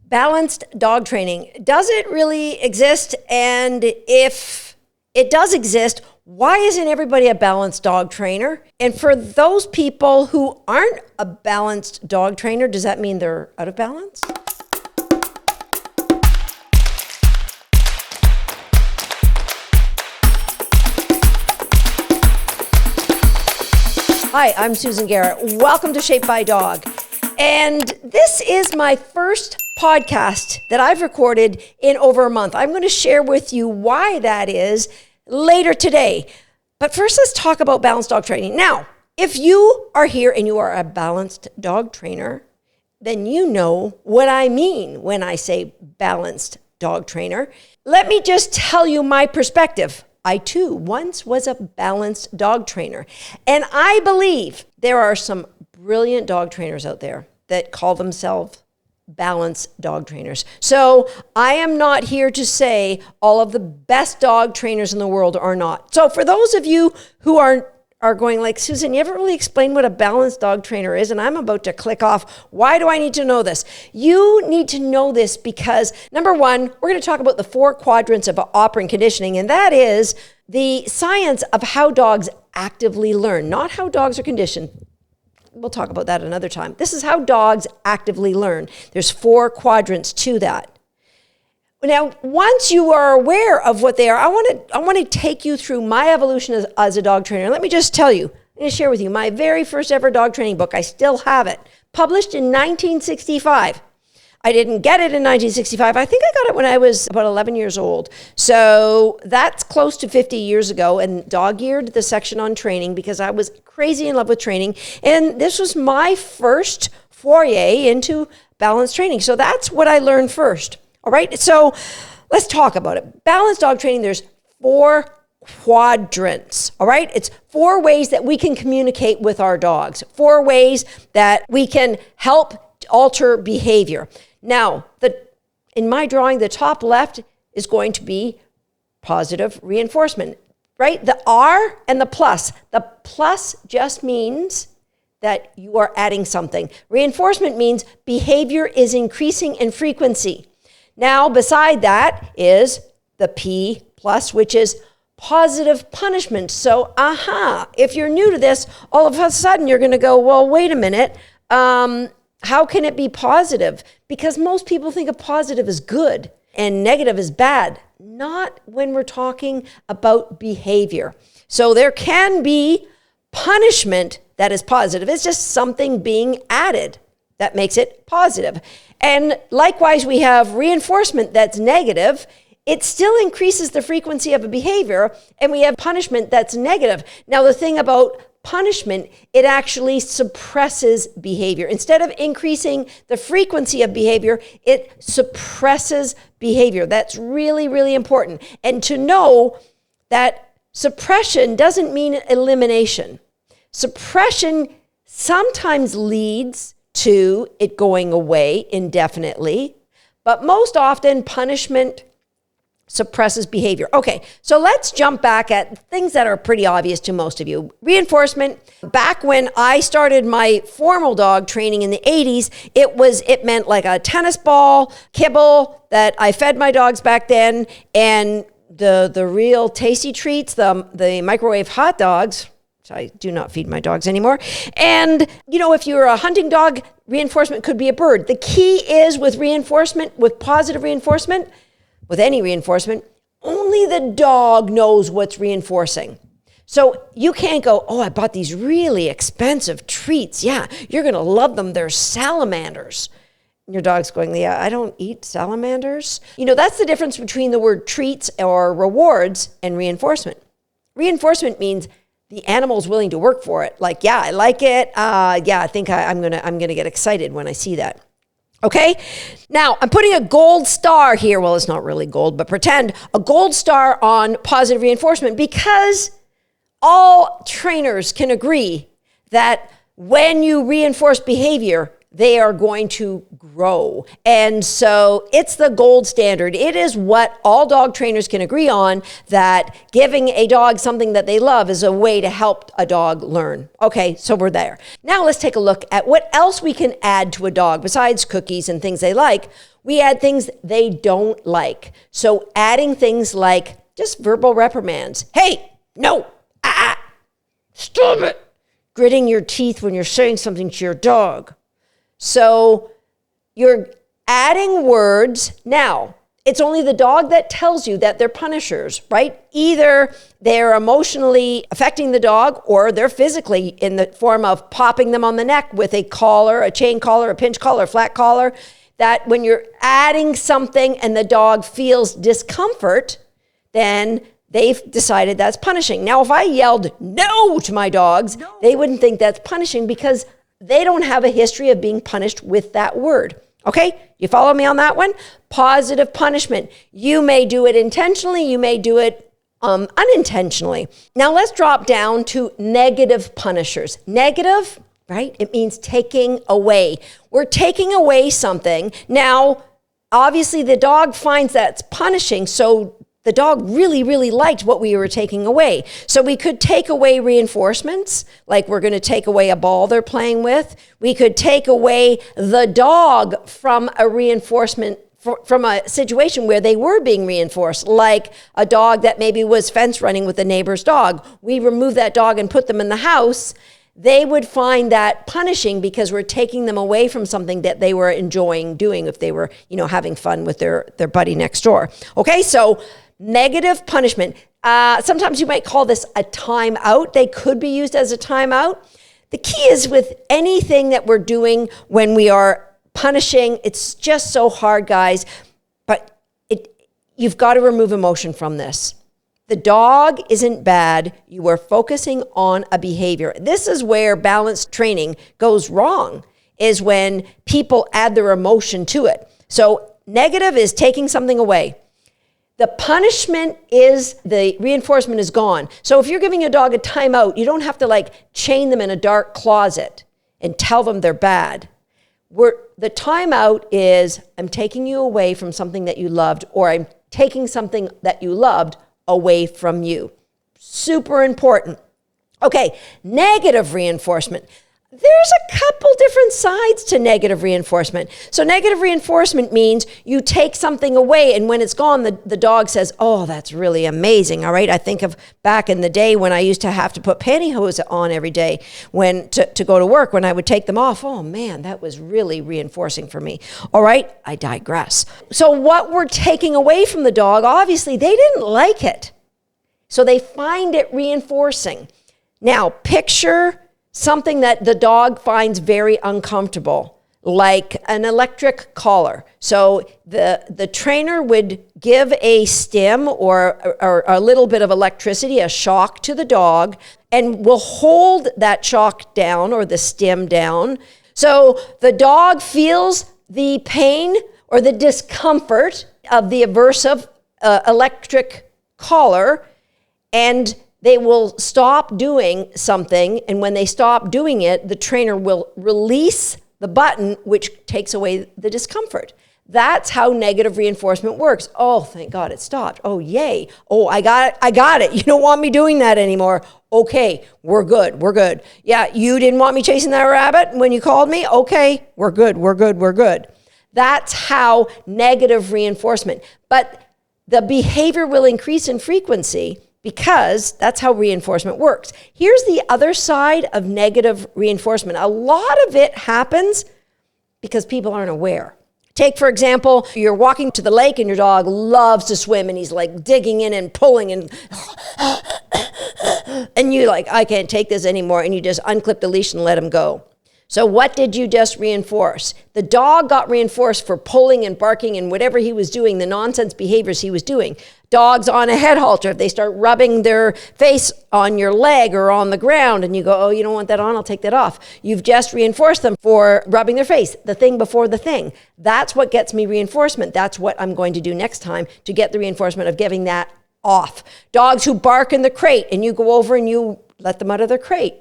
Balanced dog training. Does it really exist? And if it does exist, why isn't everybody a balanced dog trainer? And for those people who aren't a balanced dog trainer, does that mean they're out of balance? Hi, I'm Susan Garrett. Welcome to Shaped by Dog. And this is my first podcast that I've recorded in over a month. I'm going to share with you why that is later today. But first, let's talk about balanced dog training. Now, if you are here and you are a balanced dog trainer, then you know what I mean when I say balanced dog trainer. Let me just tell you my perspective. I too once was a balanced dog trainer. And I believe there are some brilliant dog trainers out there that call themselves balanced dog trainers. So I am not here to say all of the best dog trainers in the world are not. So for those of you who are going like, Susan, you ever really explain what a balanced dog trainer is? And I'm about to click off. Why do I need to know this? You need to know this because, number one, we're going to talk about the 4 quadrants of operant conditioning, and that is the science of how dogs actively learn, not how dogs are conditioned. We'll talk about that another time. This is how dogs actively learn. There's 4 quadrants to that. Now, once you are aware of what they are, I want to take you through my evolution as a dog trainer. Let me just tell you, I'm going to share with you my very first ever dog training book. I still have it. Published in 1965. I didn't get it in 1965. I think I got it when I was about 11 years old. So that's close to 50 years ago, and dog-eared the section on training because I was crazy in love with training. And this was my first foray into balanced training. So that's what I learned first. All right, so let's talk about it. Balanced dog training, there's 4 quadrants, all right? It's 4 ways that we can communicate with our dogs, 4 ways that we can help alter behavior. Now, in my drawing, the top left is going to be positive reinforcement, right? The R and the plus. The plus just means that you are adding something. Reinforcement means behavior is increasing in frequency. Now, beside that is the P plus, which is positive punishment. So, if you're new to this, all of a sudden you're going to go, well, wait a minute. How can it be positive? Because most people think of positive as good and negative as bad. Not when we're talking about behavior. So there can be punishment that is positive. It's just something being added that makes it positive. And likewise, we have reinforcement that's negative. It still increases the frequency of a behavior, and we have punishment that's negative. Now, the thing about punishment, it actually suppresses behavior. Instead of increasing the frequency of behavior, it suppresses behavior. That's really, really important. And to know that suppression doesn't mean elimination. Suppression sometimes leads to it going away indefinitely, but most often punishment suppresses behavior. Okay, so let's jump back at things that are pretty obvious to most of you. Reinforcement, back when I started my formal dog training in the 80s, it meant like a tennis ball, kibble that I fed my dogs back then, and the real tasty treats, the microwave hot dogs. I do not feed my dogs anymore. And, if you're a hunting dog, reinforcement could be a bird. The key is with reinforcement, with positive reinforcement, with any reinforcement, only the dog knows what's reinforcing. So you can't go, oh, I bought these really expensive treats. Yeah, you're going to love them. They're salamanders. And your dog's going, yeah, I don't eat salamanders. That's the difference between the word treats or rewards and reinforcement. Reinforcement means the animal's willing to work for it. Like, yeah, I like it. I think I'm gonna get excited when I see that. Okay? Now, I'm putting a gold star here. Well, it's not really gold, but pretend a gold star on positive reinforcement because all trainers can agree that when you reinforce behavior, they are going to grow. And so it's the gold standard. It is what all dog trainers can agree on, that giving a dog something that they love is a way to help a dog learn. Okay, so we're there. Now let's take a look at what else we can add to a dog besides cookies and things they like. We add things they don't like. So adding things like just verbal reprimands. Hey, no, stop it. Gritting your teeth when you're saying something to your dog. So you're adding words. Now, it's only the dog that tells you that they're punishers, right? Either they're emotionally affecting the dog, or they're physically, in the form of popping them on the neck with a collar, a chain collar, a pinch collar, a flat collar. That when you're adding something and the dog feels discomfort, then they've decided that's punishing. Now, if I yelled no to my dogs, they wouldn't think that's punishing, because they don't have a history of being punished with that word. Okay, you follow me on that one? Positive punishment. You may do it intentionally, you may do it unintentionally. Now let's drop down to negative punishers. Negative, right? It means taking away. We're taking away something. Now, obviously the dog finds that's punishing, so the dog really, really liked what we were taking away. So we could take away reinforcements, like we're going to take away a ball they're playing with. We could take away the dog from a reinforcement, from a situation where they were being reinforced, like a dog that maybe was fence running with the neighbor's dog. We remove that dog and put them in the house. They would find that punishing, because we're taking them away from something that they were enjoying doing if they were, having fun with their buddy next door. Okay, so negative punishment. Sometimes you might call this a timeout. They could be used as a timeout. The key is with anything that we're doing when we are punishing, it's just so hard, guys, but you've got to remove emotion from this. The dog isn't bad. You are focusing on a behavior. This is where balanced training goes wrong, is when people add their emotion to it. So negative is taking something away. The punishment is the reinforcement is gone. So if you're giving a dog a timeout, you don't have to chain them in a dark closet and tell them they're bad. The timeout is, I'm taking you away from something that you loved, or I'm taking something that you loved away from you. Super important. Okay, negative reinforcement. There's a couple different sides to negative reinforcement. So negative reinforcement means you take something away, and when it's gone, the dog says, oh, that's really amazing. All right, I think of back in the day when I used to have to put pantyhose on every day to go to work. When I would take them off, oh man, that was really reinforcing for me. All right, I digress. So what we're taking away from the dog, obviously they didn't like it. So they find it reinforcing. Now picture something that the dog finds very uncomfortable, like an electric collar. So the trainer would give a stim or a little bit of electricity, a shock to the dog, and will hold that shock down or the stim down. So the dog feels the pain or the discomfort of the aversive electric collar, and they will stop doing something, and when they stop doing it, the trainer will release the button, which takes away the discomfort. That's how negative reinforcement works. Oh, thank God it stopped. Oh, yay. Oh, I got it. You don't want me doing that anymore. Okay, we're good. Yeah, you didn't want me chasing that rabbit when you called me? Okay, we're good. That's how negative reinforcement. But the behavior will increase in frequency, because that's how reinforcement works. Here's the other side of negative reinforcement. A lot of it happens because people aren't aware. Take, for example, you're walking to the lake and your dog loves to swim and he's digging in and pulling and you I can't take this anymore, and you just unclip the leash and let him go. So what did you just reinforce? The dog got reinforced for pulling and barking and whatever he was doing, the nonsense behaviors he was doing. Dogs on a head halter, if they start rubbing their face on your leg or on the ground and you go, oh, you don't want that on, I'll take that off. You've just reinforced them for rubbing their face, the thing before the thing. That's what gets me reinforcement. That's what I'm going to do next time to get the reinforcement of giving that off. Dogs who bark in the crate and you go over and you let them out of their crate.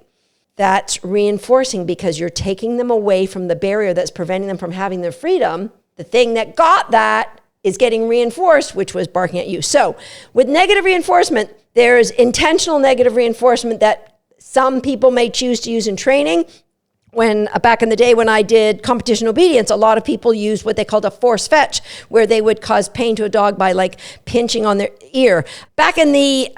that's reinforcing because you're taking them away from the barrier that's preventing them from having their freedom. The thing that got that is getting reinforced, which was barking at you. So with negative reinforcement, there's intentional negative reinforcement that some people may choose to use in training. When back in the day when I did competition obedience, a lot of people used what they called a force fetch, where they would cause pain to a dog by like pinching on their ear. Back in the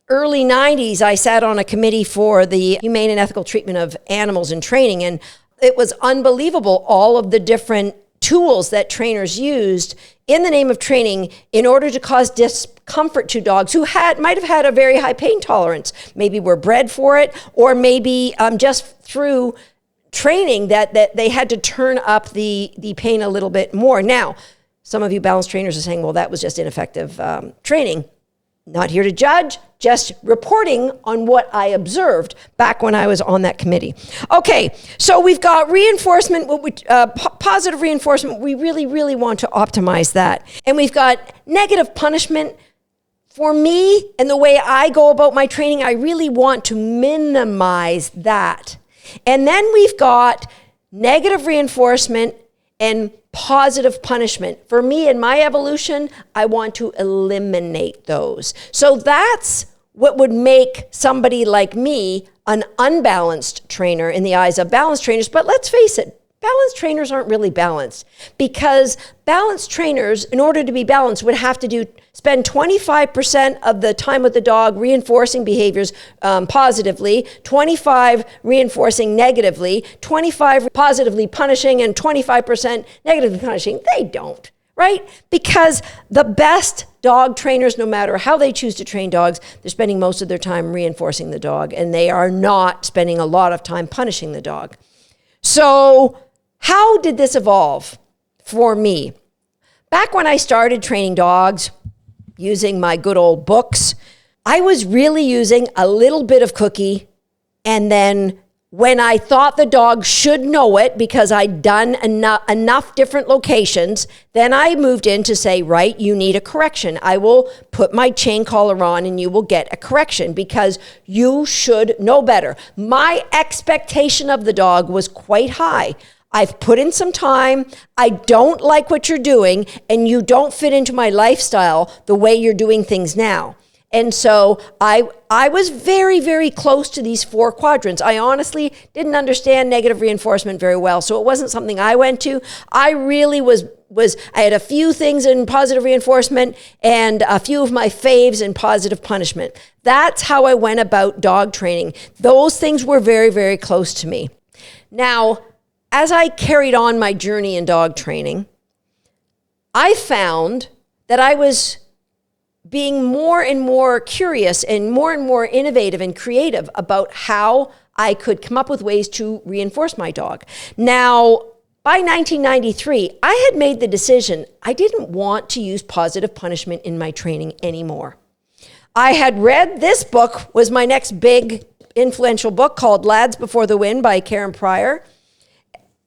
early 90s, I sat on a committee for the humane and ethical treatment of animals in training, and it was unbelievable, all of the different tools that trainers used in the name of training in order to cause discomfort to dogs who might have had a very high pain tolerance, maybe were bred for it, or maybe just through training that they had to turn up the pain a little bit more. Now, some of you balance trainers are saying, well, that was just ineffective training. Not here to judge, just reporting on what I observed back when I was on that committee. Okay, so we've got reinforcement, positive reinforcement. We really, really want to optimize that. And we've got negative punishment. For me and the way I go about my training, I really want to minimize that. And then we've got negative reinforcement and positive punishment. For me in my evolution, I want to eliminate those. So that's what would make somebody like me an unbalanced trainer in the eyes of balanced trainers. But let's face it, balanced trainers aren't really balanced, because balanced trainers, in order to be balanced, would have to spend 25% of the time with the dog reinforcing behaviors positively, 25 reinforcing negatively, 25 positively punishing, and 25% negatively punishing. They don't, right? Because the best dog trainers, no matter how they choose to train dogs, they're spending most of their time reinforcing the dog, and they are not spending a lot of time punishing the dog. So how did this evolve for me? Back when I started training dogs using my good old books, I was really using a little bit of cookie, and then when I thought the dog should know it because I'd done enough different locations, then I moved in to say, right, you need a correction. I will put my chain collar on and you will get a correction because you should know better. My expectation of the dog was quite high. I've put in some time. I don't like what you're doing, and you don't fit into my lifestyle the way you're doing things now. And so I was very, very close to these 4 quadrants. I honestly didn't understand negative reinforcement very well, so it wasn't something I went to. I really I had a few things in positive reinforcement and a few of my faves in positive punishment. That's how I went about dog training. Those things were very, very close to me. Now, as I carried on my journey in dog training, I found that I was being more and more curious and more innovative and creative about how I could come up with ways to reinforce my dog. Now, by 1993, I had made the decision I didn't want to use positive punishment in my training anymore. I had read this book, was my next big influential book, called Lads Before the Wind by Karen Pryor,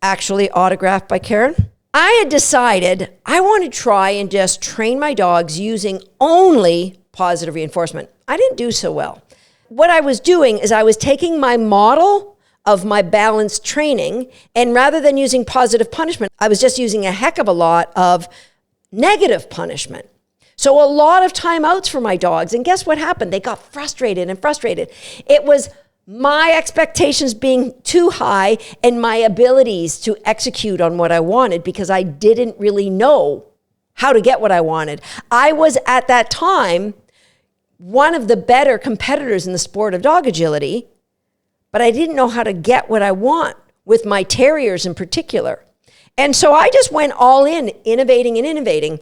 actually autographed by Karen. I had decided I want to try and just train my dogs using only positive reinforcement. I didn't do so well. What I was doing is I was taking my model of my balanced training, and rather than using positive punishment, I was just using a heck of a lot of negative punishment. So a lot of timeouts for my dogs. And guess what happened? They got frustrated. It was my expectations being too high and my abilities to execute on what I wanted because I didn't really know how to get what I wanted. I was at that time one of the better competitors in the sport of dog agility, but I didn't know how to get what I want with my terriers in particular. And so I just went all in, innovating.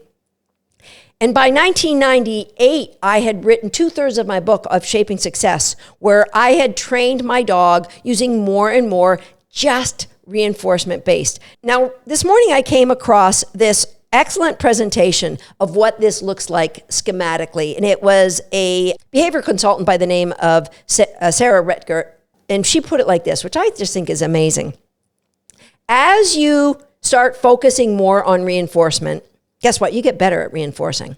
And by 1998, I had written 2/3 of my book of Shaping Success, where I had trained my dog using more and more just reinforcement based. Now, this morning I came across this excellent presentation of what this looks like schematically. And it was a behavior consultant by the name of Sarah Retger. And she put it like this, which I just think is amazing. As you start focusing more on reinforcement, guess what? You get better at reinforcing.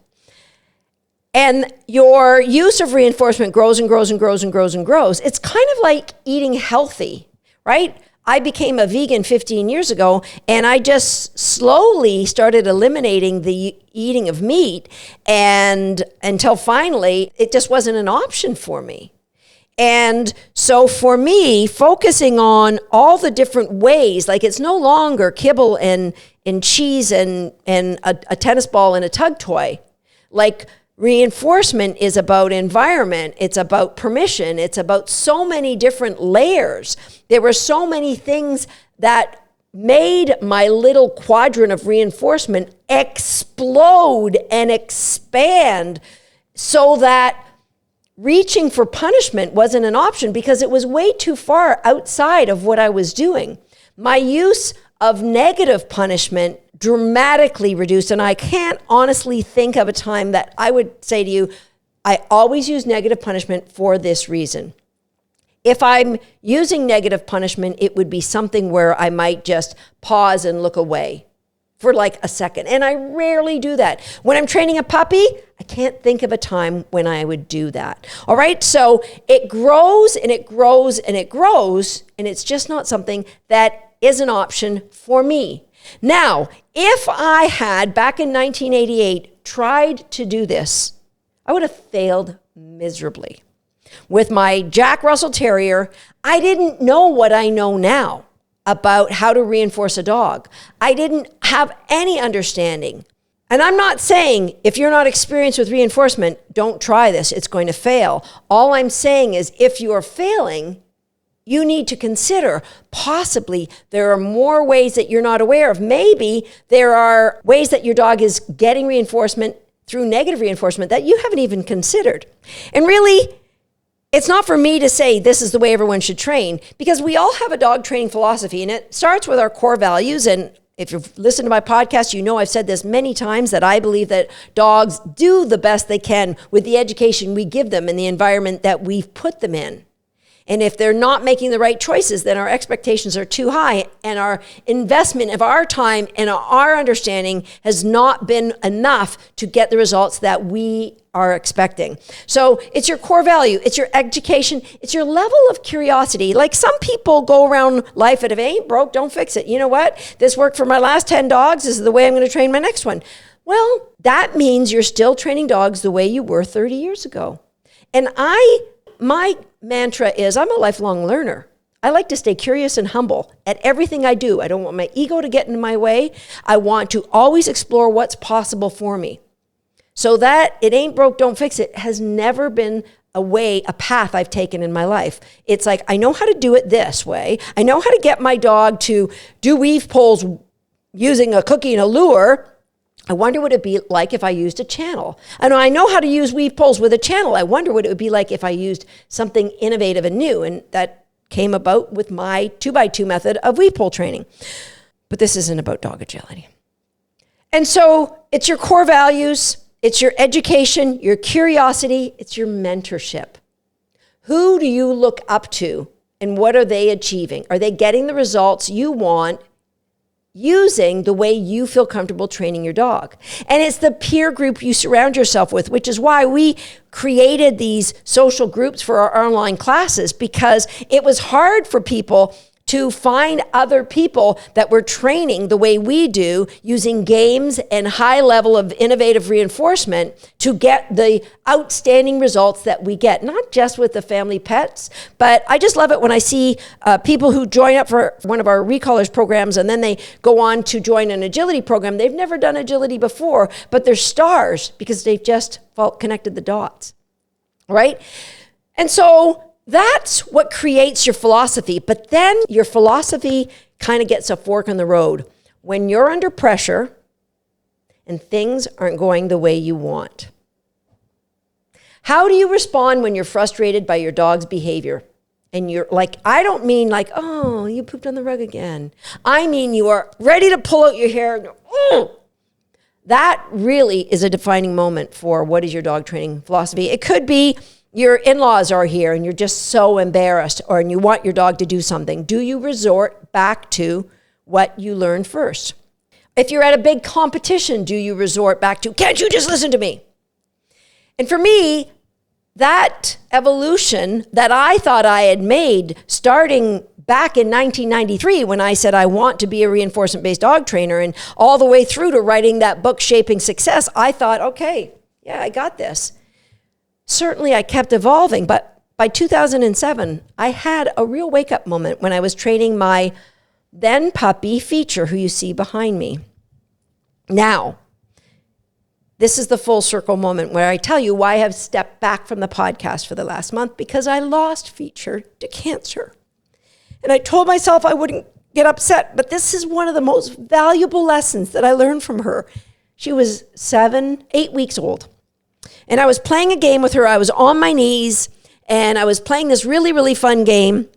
and your use of reinforcement grows and grows and grows and grows and grows, it's kind of like eating healthy, right? I became a vegan 15 years ago, and I just slowly started eliminating the eating of meat, and until finally, it just wasn't an option for me. And so for me, focusing on all the different ways, like it's no longer kibble and cheese and a tennis ball and a tug toy. Like reinforcement is about environment. It's about permission. It's about so many different layers. There were so many things that made my little quadrant of reinforcement explode and expand, so that reaching for punishment wasn't an option because it was way too far outside of what I was doing. My use of negative punishment dramatically reduced, and I can't honestly think of a time that I would say to you, I always use negative punishment for this reason. If I'm using negative punishment, it would be something where I might just pause and look away for like a second. And I rarely do that. When I'm training a puppy, I can't think of a time when I would do that. All right, so it grows and it grows and it grows, and it's just not something that is an option for me. Now, if I had, back in 1988, tried to do this, I would have failed miserably. With my Jack Russell Terrier, I didn't know what I know now about how to reinforce a dog. I didn't have any understanding. And I'm not saying if you're not experienced with reinforcement, don't try this, it's going to fail. All I'm saying is if you're failing, you need to consider possibly there are more ways that you're not aware of. Maybe there are ways that your dog is getting reinforcement through negative reinforcement that you haven't even considered. And really, it's not for me to say this is the way everyone should train, because we all have a dog training philosophy, and it starts with our core values. And if you've listened to my podcast, you know I've said this many times, that I believe that dogs do the best they can with the education we give them and the environment that we've put them in. And if they're not making the right choices, then our expectations are too high, and our investment of our time and our understanding has not been enough to get the results that we are expecting. So it's your core value, it's your education, it's your level of curiosity. Like some people go around life and if it ain't broke, don't fix it. You know what? This worked for my last 10 dogs. This is the way I'm going to train my next one. Well, that means you're still training dogs the way you were 30 years ago. And my mantra is I'm a lifelong learner. I like to stay curious and humble at everything I do. I don't want my ego to get in my way. I want to always explore what's possible for me. So that it ain't broke, don't fix it has never been a path I've taken in my life. It's like, I know how to do it this way. I know how to get my dog to do weave pulls using a cookie and a lure. I wonder what it'd be like if I used a channel. And I know how to use weave pulls with a channel. I wonder what it would be like if I used something innovative and new. And that came about with my 2x2 method of weave pull training. But this isn't about dog agility. And so it's your core values, it's your education, your curiosity, it's your mentorship. Who do you look up to and what are they achieving? Are they getting the results you want using the way you feel comfortable training your dog? And it's the peer group you surround yourself with, which is why we created these social groups for our online classes, because it was hard for people to find other people that were training the way we do, using games and high level of innovative reinforcement to get the outstanding results that we get, not just with the family pets, but I just love it when I see people who join up for one of our recallers programs and then they go on to join an agility program. They've never done agility before, but they're stars because they've just connected the dots, right? And so that's what creates your philosophy. But then your philosophy kind of gets a fork in the road when you're under pressure and things aren't going the way you want. How do you respond when you're frustrated by your dog's behavior? And you're like, I don't mean like, oh, you pooped on the rug again. I mean, you are ready to pull out your hair. And oh! That really is a defining moment for what is your dog training philosophy. It could be your in-laws are here and you're just so embarrassed, and you want your dog to do something. Do you resort back to what you learned first? If you're at a big competition, do you resort back to, can't you just listen to me? And for me, that evolution that I thought I had made starting back in 1993 when I said I want to be a reinforcement-based dog trainer, and all the way through to writing that book, Shaping Success, I thought, okay, yeah, I got this. Certainly I kept evolving, but by 2007, I had a real wake-up moment when I was training my then puppy, Feature, who you see behind me. Now, this is the full circle moment where I tell you why I have stepped back from the podcast for the last month, because I lost Feature to cancer. And I told myself I wouldn't get upset, but this is one of the most valuable lessons that I learned from her. She was 8 weeks old. And I was playing a game with her. I was on my knees and I was playing this really, really fun game,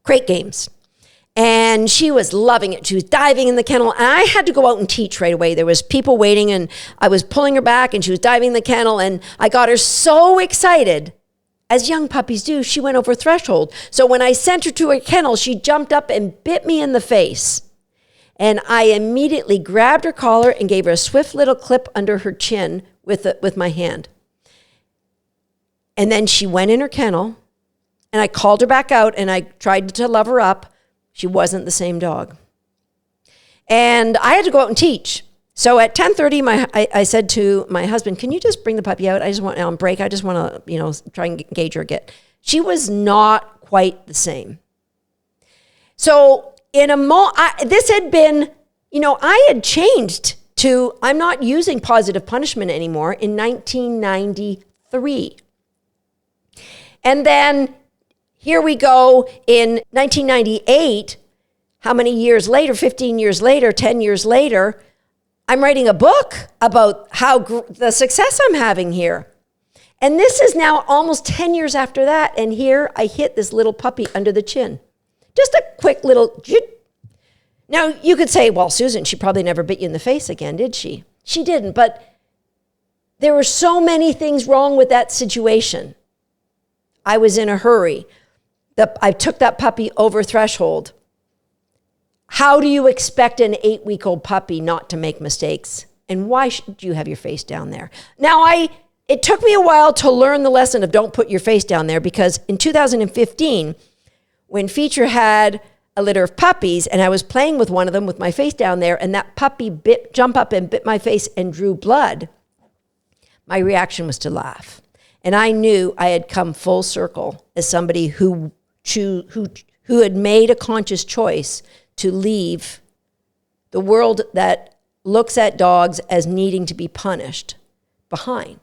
crate games. And she was loving it. She was diving in the kennel. And I had to go out and teach right away. There was people waiting and I was pulling her back and she was diving in the kennel. And I got her so excited, as young puppies do, she went over threshold. So when I sent her to a kennel, she jumped up and bit me in the face. And I immediately grabbed her collar and gave her a swift little clip under her chin with my hand. And then she went in her kennel and I called her back out and I tried to love her up. She wasn't the same dog. And I had to go out and teach. So at 10:30, I said to my husband, can you just bring the puppy out? I just want on break. I just want to, try and engage her a bit. She was not quite the same. So this had been, I had changed to, I'm not using positive punishment anymore in 1993. And then here we go in 1998, how many years later, 15 years later, 10 years later, I'm writing a book about the success I'm having here. And this is now almost 10 years after that. And here I hit this little puppy under the chin. Just a quick little jit. Now you could say, well, Susan, she probably never bit you in the face again, did she? She didn't, but there were so many things wrong with that situation. I was in a hurry. I took that puppy over threshold. How do you expect an 8-week-old puppy not to make mistakes? And why should you have your face down there? Now, it took me a while to learn the lesson of don't put your face down there, because in 2015, when Feature had a litter of puppies and I was playing with one of them with my face down there and that puppy jumped up and bit my face and drew blood, my reaction was to laugh. And I knew I had come full circle as somebody who had made a conscious choice to leave the world that looks at dogs as needing to be punished behind.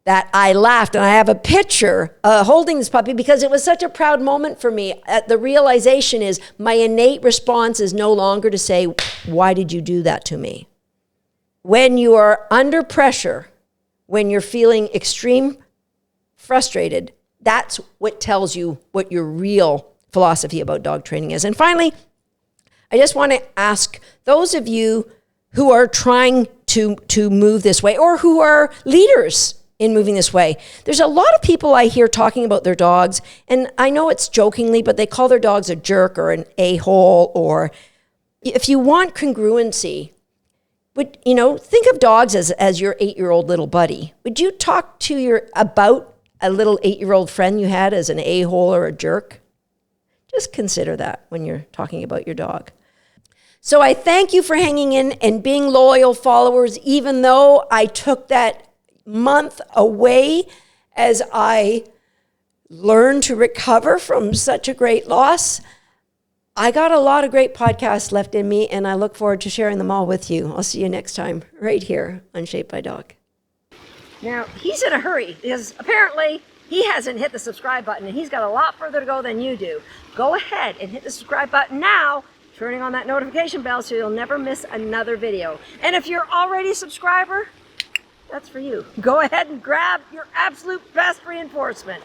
That I laughed, and I have a picture holding this puppy because it was such a proud moment for me. The realization is my innate response is no longer to say, why did you do that to me? When you are under pressure, when you're feeling extreme frustrated, that's what tells you what your real philosophy about dog training is. And finally, I just want to ask those of you who are trying to move this way or who are leaders in moving this way. There's a lot of people I hear talking about their dogs, and I know it's jokingly, but they call their dogs a jerk or an a-hole, or if you want congruency, think of dogs as your 8-year-old little buddy. Would you talk to about a little 8-year-old friend you had as an a-hole or a jerk? Just consider that when you're talking about your dog. So I thank you for hanging in and being loyal followers, even though I took that month away as I learned to recover from such a great loss. I got a lot of great podcasts left in me, and I look forward to sharing them all with you. I'll see you next time right here on Shaped by Dog. Now, he's in a hurry because apparently he hasn't hit the subscribe button, and he's got a lot further to go than you do. Go ahead and hit the subscribe button now, turning on that notification bell so you'll never miss another video. And if you're already a subscriber, that's for you. Go ahead and grab your absolute best reinforcement.